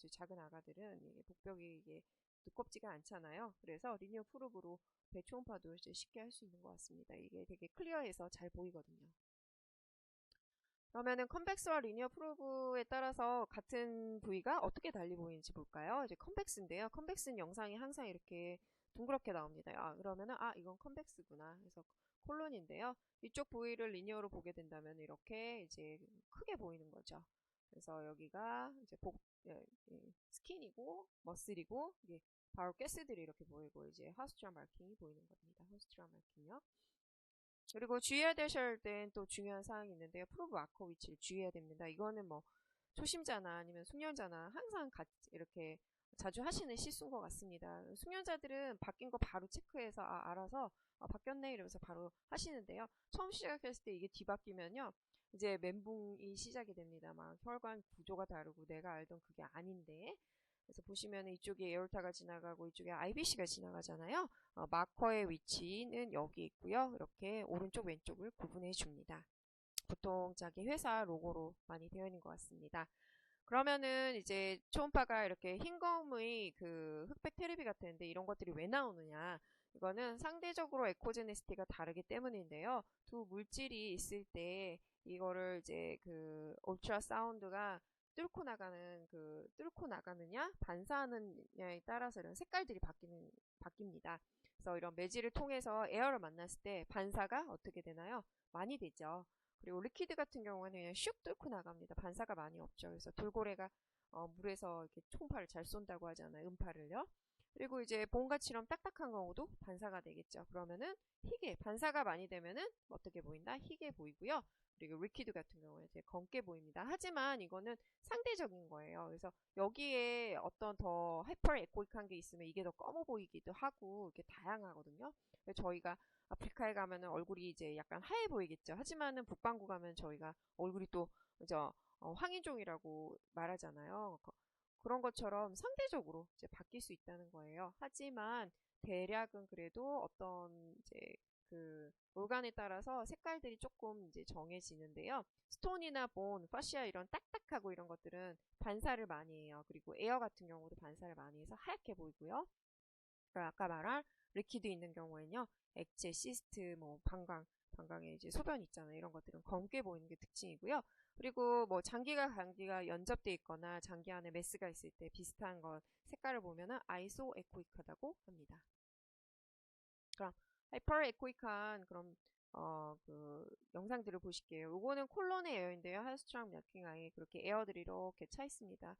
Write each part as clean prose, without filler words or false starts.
이제 작은 아가들은 이게 복벽이 이게 두껍지가 않잖아요. 그래서 리니어 프루브로 배 초음파도 이제 쉽게 할 수 있는 것 같습니다. 이게 되게 클리어해서 잘 보이거든요. 그러면은 컨벡스와 리니어 프로브에 따라서 같은 부위가 어떻게 달리 보이는지 볼까요? 이제 컨벡스인데요. 컨벡스는 영상이 항상 이렇게 둥그렇게 나옵니다. 그러면은 이건 컨벡스구나. 그래서 콜론인데요. 이쪽 부위를 리니어로 보게 된다면 이렇게 이제 크게 보이는 거죠. 그래서 여기가 이제 스킨이고 머슬이고 이게 바로 가스들이 이렇게 보이고 이제 하우스트라 마킹이 보이는 겁니다. 하우스트라 마킹요. 그리고 주의해야 되실 땐 또 중요한 사항이 있는데요. 프로브 마커 위치를 주의해야 됩니다. 이거는 뭐 초심자나 아니면 숙련자나 항상 같이 이렇게 자주 하시는 실수인 것 같습니다. 숙련자들은 바뀐 거 바로 체크해서 알아서 바뀌었네 이러면서 바로 하시는데요. 처음 시작했을 때 이게 뒤바뀌면요. 이제 멘붕이 시작이 됩니다. 막 혈관 구조가 다르고 내가 알던 그게 아닌데 그래서 보시면 이쪽에 에어르타가 지나가고 이쪽에 IBC가 지나가잖아요. 마커의 위치는 여기 있고요. 이렇게 오른쪽 왼쪽을 구분해 줍니다. 보통 자기 회사 로고로 많이 되어 있는 것 같습니다. 그러면은 이제 초음파가 이렇게 흰검의 그 흑백 테레비 같은데 이런 것들이 왜 나오느냐? 이거는 상대적으로 에코제네시티가 다르기 때문인데요. 두 물질이 있을 때 이거를 이제 그 울트라 사운드가 뚫고 나가느냐 반사하느냐에 따라서 이런 색깔들이 바뀝니다. 그래서 이런 매질을 통해서 에어를 만났을 때 반사가 어떻게 되나요? 많이 되죠. 그리고 리퀴드 같은 경우에는 그냥 슉 뚫고 나갑니다. 반사가 많이 없죠. 그래서 돌고래가 물에서 이렇게 총파를 잘 쏜다고 하잖아요. 음파를요. 그리고 이제 봉같이럼 딱딱한 경우도 반사가 되겠죠. 그러면은 희게 반사가 많이 되면은 어떻게 보인다? 희게 보이고요. 그리고 리퀴드 같은 경우에 되게 검게 보입니다. 하지만 이거는 상대적인 거예요. 그래서 여기에 어떤 더 하이퍼 에코익한 게 있으면 이게 더 검어 보이기도 하고 이렇게 다양하거든요. 저희가 아프리카에 가면은 얼굴이 이제 약간 하얘 보이겠죠. 하지만은 북반구 가면 저희가 얼굴이 또 황인종이라고 말하잖아요. 그런 것처럼 상대적으로 이제 바뀔 수 있다는 거예요. 하지만 대략은 그래도 어떤 이제 그 organ에 따라서 색깔들이 조금 이제 정해지는데요. 스톤이나 본, 파시아 이런 딱딱하고 이런 것들은 반사를 많이 해요. 그리고 에어 같은 경우도 반사를 많이 해서 하얗게 보이고요. 아까 말한 리퀴드 있는 경우에는요. 액체, 시스트, 뭐 방광에 이제 소변 있잖아요. 이런 것들은 검게 보이는 게 특징이고요. 그리고 뭐 장기가 감기가 연접돼 있거나 장기 안에 메스가 있을 때 비슷한 것 색깔을 보면은 아이소 에코이크하다고 합니다. 그럼 하이퍼 에코이크한 그럼 그 영상들을 보실게요. 요거는 콜론의 에어인데요. 하이스트랑 마킹 아이 그렇게 에어들이 이렇게 차 있습니다.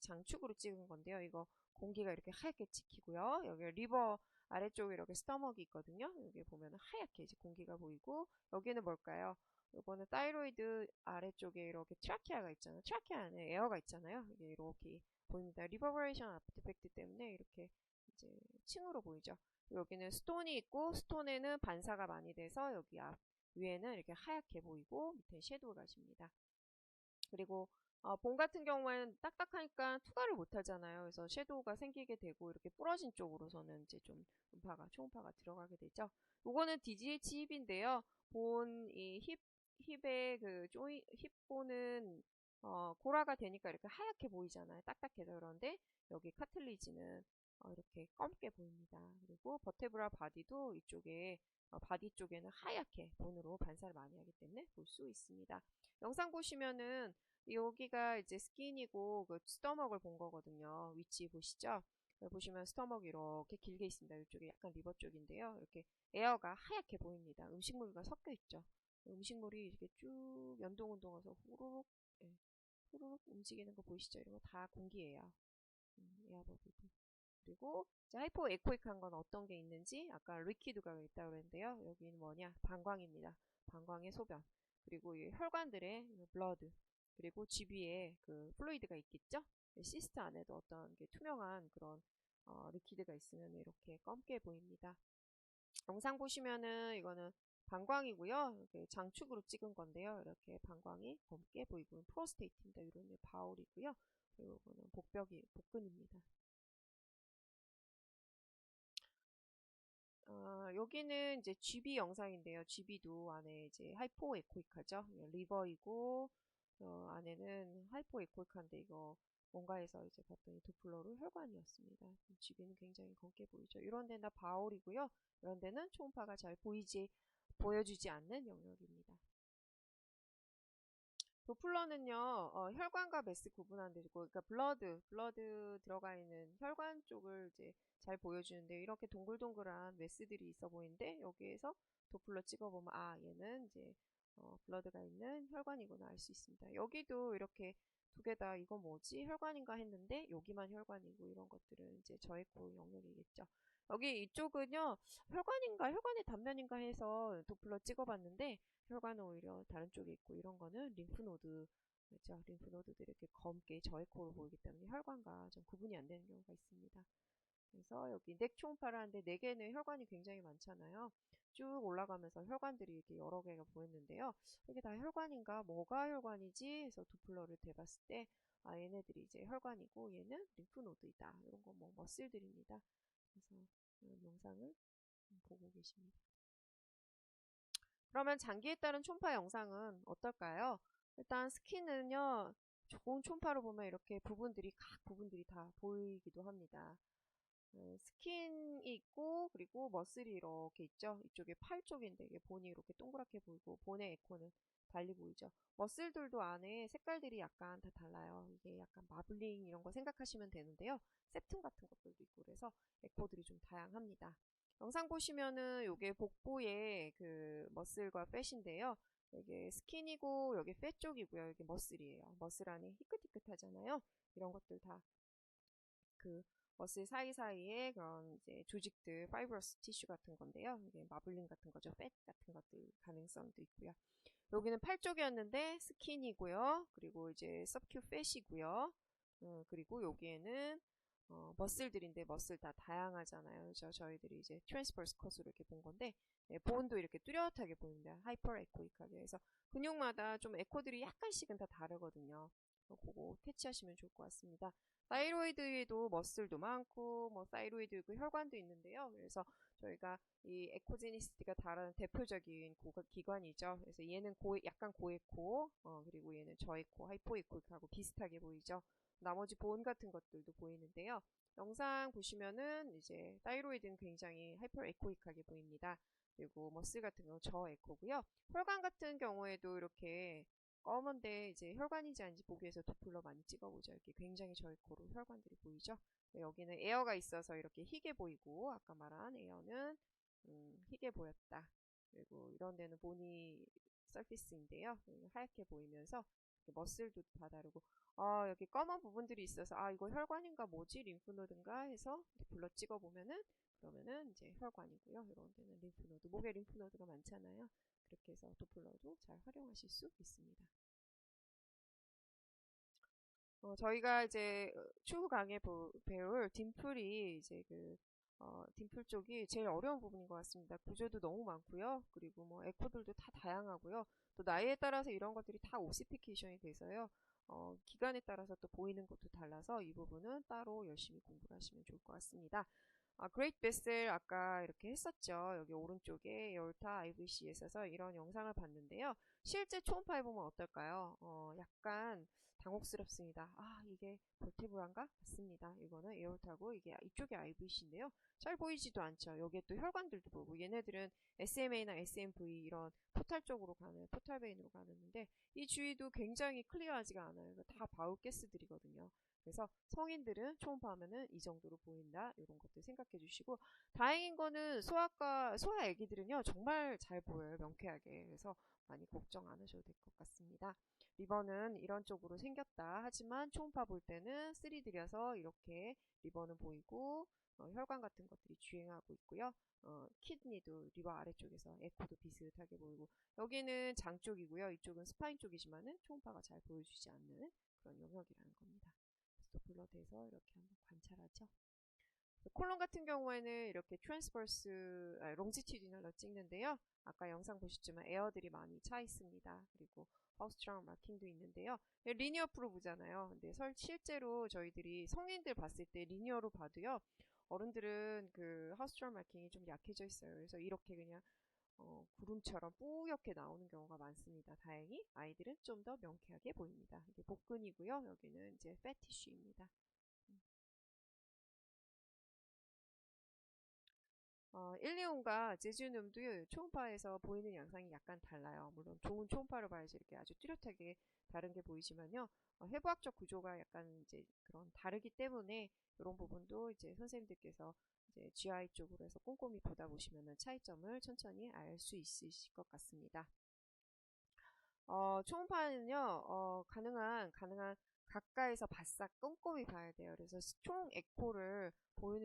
장축으로 찍은 건데요. 이거 공기가 이렇게 하얗게 찍히고요. 여기 리버 아래쪽에 이렇게 스토머기 있거든요. 여기 보면 하얗게 이제 공기가 보이고 여기는 뭘까요? 요거는 타이로이드 아래쪽에 이렇게 트라키아가 있잖아요. 트라키아 안에 에어가 있잖아요. 이게 이렇게 보입니다. 리버버레이션 아티팩트 때문에 이렇게 이제 층으로 보이죠. 여기는 스톤이 있고 스톤에는 반사가 많이 돼서 여기 위에는 이렇게 하얗게 보이고 밑에 섀도우가 집니다. 그리고 본 같은 경우에는 딱딱하니까 투과를 못 하잖아요. 그래서 섀도우가 생기게 되고 이렇게 부러진 쪽으로서는 이제 좀 초음파가 들어가게 되죠. 요거는 DGH 힙인데요. 이 힙의 그 힙본은 고라가 되니까 이렇게 하얗게 보이잖아요. 딱딱해서. 그런데 여기 카틀리지는 이렇게 검게 보입니다. 그리고 버테브라 바디도 이쪽에 바디 쪽에는 하얗게 본으로 반사를 많이 하기 때문에 볼 수 있습니다. 영상 보시면은 여기가 이제 스킨이고 그 스토먹을 본 거거든요. 위치 보시죠? 보시면 스토먹이 이렇게 길게 있습니다. 이쪽에 약간 리버 쪽인데요. 이렇게 에어가 하얗게 보입니다. 음식물과 섞여 있죠. 음식물이 이렇게 쭉 연동운동해서 후루룩, 예, 후루룩 움직이는 거 보이시죠? 이런 거 다 공기예요. 에어버블도. 그리고 이제 하이포 에코익한 건 어떤 게 있는지 아까 리퀴드가 있다고 그랬는데요. 여기는 뭐냐? 방광입니다. 방광의 소변. 그리고 이 혈관들의 블러드. 그리고 주위에 그 플루이드가 있겠죠? 시스트 안에도 어떤 게 투명한 그런 리퀴드가 있으면 이렇게 검게 보입니다. 영상 보시면은 이거는 방광이고요. 이렇게 장축으로 찍은 건데요. 이렇게 방광이 검게 보이고 프로스테이트입니다. 이런 바울이고요. 그리고 이거는 복근입니다. 여기는 이제 GB 영상인데요. GB도 안에 이제 하이포 에코익하죠. 리버이고 안에는 하이포 에코익한데 이거 뭔가 해서 이제 봤더니 도플러로 혈관이었습니다. 주변은 굉장히 검게 보이죠. 이런 데는 다 바울이고요. 이런 데는 초음파가 잘 보여주지 않는 영역입니다. 도플러는요, 혈관과 메스 구분하는 데고, 그러니까 블러드 들어가 있는 혈관 쪽을 이제 잘 보여주는데, 이렇게 동글동글한 메스들이 있어 보이는데, 여기에서 도플러 찍어보면, 아, 얘는 이제, 블러드가 있는 혈관이구나 알 수 있습니다. 여기도 이렇게 두 개 다 이거 뭐지? 혈관인가 했는데, 여기만 혈관이고, 이런 것들은 이제 저에코 영역이겠죠. 여기 이쪽은요, 혈관의 단면인가 해서 도플러 찍어봤는데, 혈관은 오히려 다른 쪽에 있고 이런 거는 림프노드 그렇죠? 림프노드들이 이렇게 검게 저에코로 보이기 때문에 혈관과 좀 구분이 안 되는 경우가 있습니다. 그래서 여기 넥 초음파를 하는데 4개는 혈관이 굉장히 많잖아요. 쭉 올라가면서 혈관들이 이렇게 여러 개가 보였는데요. 이게 다 혈관인가 뭐가 혈관이지 해서 도플러를 대봤을 때 아, 얘네들이 이제 혈관이고 얘는 림프노드이다. 이런 거 뭐 머슬들입니다. 그래서 영상을 보고 계십니다. 그러면 장기에 따른 초음파 영상은 어떨까요? 일단 스킨은요, 좋은 초음파로 보면 이렇게 각 부분들이 다 보이기도 합니다. 스킨이 있고, 그리고 머슬이 이렇게 있죠. 이쪽에 팔 쪽인데, 이게 본이 이렇게 동그랗게 보이고, 본의 에코는 달리 보이죠. 머슬들도 안에 색깔들이 약간 다 달라요. 이게 약간 마블링 이런 거 생각하시면 되는데요. 세튼 같은 것들도 있고, 그래서 에코들이 좀 다양합니다. 영상 보시면은 요게 복부의 그 머슬과 팻인데요. 이게 스킨이고 여기 팻 쪽이고요. 여기 머슬이에요. 머슬 안에 희끗희끗하잖아요. 이런 것들 다 그 머슬 사이사이에 그런 이제 조직들, 파이브러스 티슈 같은 건데요. 이게 마블링 같은 거죠. 팻 같은 것들 가능성도 있고요. 여기는 팔 쪽이었는데 스킨이고요. 그리고 이제 서큐 팻이고요. 그리고 여기에는 머슬들인데 머슬 다 다양하잖아요. 그래서 저희들이 이제 트랜스퍼스 컷으로 이렇게 본 건데 본도 이렇게 뚜렷하게 보입니다. 하이퍼 에코익하게 해서 근육마다 좀 에코들이 약간씩은 다 다르거든요. 그거 캐치하시면 좋을 것 같습니다. 사이로이드에도 머슬도 많고 뭐 사이로이드 있고 혈관도 있는데요. 그래서 저희가 이 에코제니시티가 다른 대표적인 기관이죠. 그래서 얘는 약간 고에코, 그리고 얘는 저에코, 하이포에코하고 비슷하게 보이죠. 나머지 본 같은 것들도 보이는데요. 영상 보시면은 이제 사이로이드는 굉장히 하이퍼 에코익하게 보입니다. 그리고 머슬 같은 경우 저에코고요. 혈관 같은 경우에도 이렇게 검은데 이제 혈관인지 아닌지 보기 위해서 도플러 많이 찍어보죠. 이렇게 굉장히 저에코로 혈관들이 보이죠. 여기는 에어가 있어서 이렇게 희게 보이고 아까 말한 에어는 희게 보였다. 그리고 이런 데는 보니 서피스인데요. 하얗게 보이면서 머슬도 다 다르고 여기 검은 부분들이 있어서 이거 혈관인가 뭐지 림프노드인가 해서 불러 찍어 보면은 그러면은 이제 혈관이고요. 이런 데는 림프노드, 목에 림프노드가 많잖아요. 그렇게 해서 도플러도 잘 활용하실 수 있습니다. 저희가 이제 추후 강의 배울 딤플이 이제 딤플 쪽이 제일 어려운 부분인 것 같습니다. 구조도 너무 많고요. 그리고 뭐 에코들도 다 다양하고요. 또 나이에 따라서 이런 것들이 다 오시피케이션이 돼서요. 기간에 따라서 또 보이는 것도 달라서 이 부분은 따로 열심히 공부를 하시면 좋을 것 같습니다. 그레이트 베셀 아까 이렇게 했었죠. 여기 오른쪽에 에올타 IVC에 있어서 이런 영상을 봤는데요. 실제 초음파해 보면 어떨까요? 약간 당혹스럽습니다. 이게 벌테브란가? 맞습니다. 이거는 에올타고 이게 이쪽이 IVC인데요. 잘 보이지도 않죠. 여기에 또 혈관들도 보고 얘네들은 SMA나 SMV 이런 포탈 쪽으로 가는 포탈 베인으로 가는데 이 주위도 굉장히 클리어하지가 않아요. 다 바울가스들이거든요. 그래서 성인들은 초음파하면은 이 정도로 보인다. 이런 것들 생각해 주시고 다행인 거는 소아 애기들은요 정말 잘 보여요. 명쾌하게. 그래서 많이 걱정 안 하셔도 될 것 같습니다. 리버는 이런 쪽으로 생겼다. 하지만 초음파 볼 때는 3 들여서 이렇게 리버는 보이고 혈관 같은 것들이 주행하고 있고요. 키드니도 리버 아래쪽에서 에코도 비슷하게 보이고 여기는 장 쪽이고요. 이쪽은 스파인 쪽이지만은 초음파가 잘 보여주지 않는 그런 영역이라는 겁니다. 도플러드에서 이렇게 한번 관찰하죠. 콜론 같은 경우에는 이렇게 트랜스버스, 롱지튜디널로 찍는데요. 아까 영상 보셨지만 에어들이 많이 차 있습니다. 그리고 하우스트랑 마킹도 있는데요. 리니어 프로브잖아요. 근데 실제로 저희들이 성인들 봤을 때 리니어로 봐도요. 어른들은 그 하우스트랑 마킹이 좀 약해져 있어요. 그래서 이렇게 그냥 구름처럼 뿌옇게 나오는 경우가 많습니다. 다행히 아이들은 좀 더 명쾌하게 보입니다. 이게 복근이고요. 여기는 이제 패티쉬입니다. 1, 2호과 제주놈도 초음파에서 보이는 양상이 약간 달라요. 물론 좋은 초음파로 봐야지 이렇게 아주 뚜렷하게 다른 게 보이지만요. 해부학적 구조가 약간 이제 그런 다르기 때문에 이런 부분도 이제 선생님들께서 이제 GI 쪽으로 해서 꼼꼼히 보다 보시면은 차이점을 천천히 알 수 있으실 것 같습니다. 초음파는요, 가능한 가까이서 바싹 꼼꼼히 봐야 돼요. 그래서 총 에코를 보이는